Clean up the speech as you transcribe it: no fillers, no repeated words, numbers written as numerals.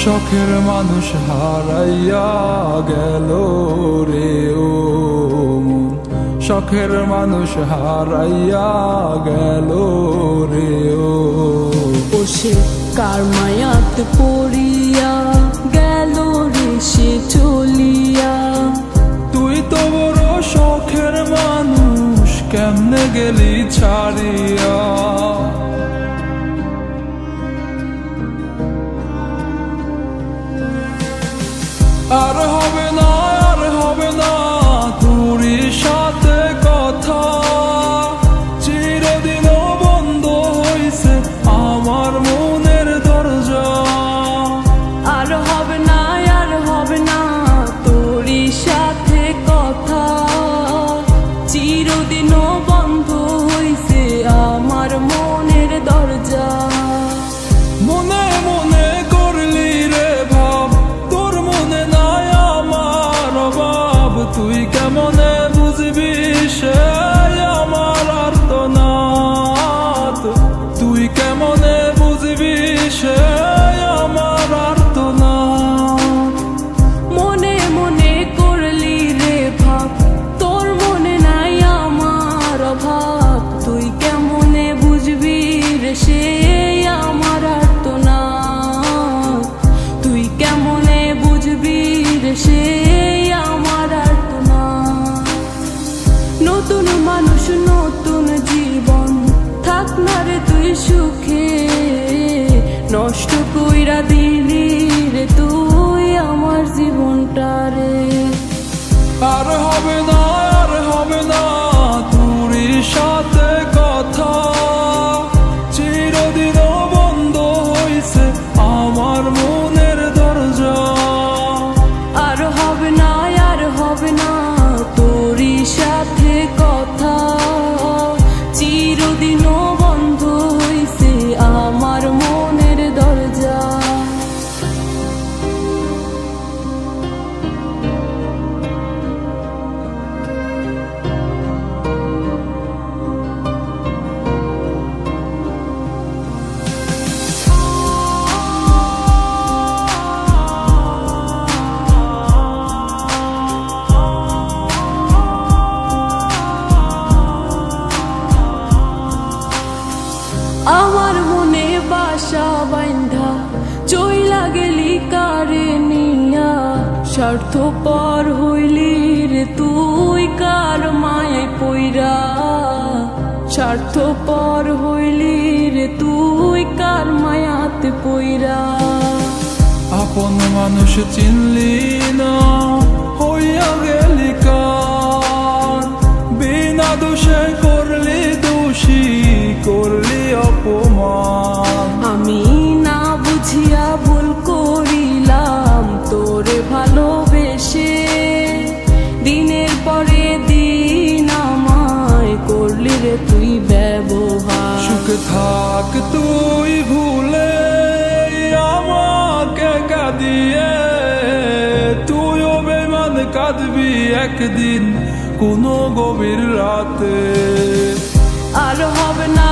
শখের মানুষ হারাইয়া গেল রে ও মন, শখের মানুষ হারাইয়া গেল রে ও। সে কার মায়াত পড়িয়া গেল রে সে চলিয়া। তুই তো বড় শখের মানুষ, কেমনে গেলি ছাড়িয়া। আর হবে না, আর হবে না তোরই সাথে কথা, চিরদিনও বন্ধ হইছে আমার মনের দরজা। আর হবে না, আর হবে না তোরই সাথে কথা, চিরদিনও বন্ধ হইছে আমার মনের দরজা। মনে মনে করলি রে ভাব, তোর মনে নাই আমার অভাব। তুই কেমনে বুঝবি সে আমার আর্তনাদ, তুই কেমনে বুঝবি সে আমার আর্তনাদ। মনে মনে করলি রে ভাব, তোর মনে নাই আমার অভাব। তুই কেমনে বুঝবি রে সে আমার আর্তনাদ, তুই কেমনে বুঝবি রে সে আমার আর্তনাদ। নতুন মানুষ নতুন জীবন, থাক না রে তুই সুখে, নষ্ট কইরা দিলি রে তুই আমার জীবনটা রে। আর হবে না, আর হবে না তোরই সাথে কথা, চিরদিনও বন্ধ হইছে আমার মনের দরজা। আর হবে না, আর হবে না তোরই সাথে কথা, চিরদিনও বন্ধ হইছে আমার মনের দরজা। আমার মনে বাসা বাইন্ধা চইলা গেলি কারে নিয়া, স্বার্থপর হইলি রে তুই কার মায়ায় পইরা। স্বার্থপর হইলি রে তুই কার মায়াতে পইরা। আপন মানুষ চিনলি না, হইয়া গেলি কার। বিনা দোষে করলি দোষী, করলি অপমান। আমি না বুঝিয়া ভুল করিলাম তোরে ভালোবেসে, দিনের পরে দিন আমায় করলি রে তুই ব্যবহার। সুখে থাক তুই ভুলে আমাকে কাঁদিয়ে, তুইও বেমান কাঁদবি একদিন কোনো গভীর রাতে। আর হবে না,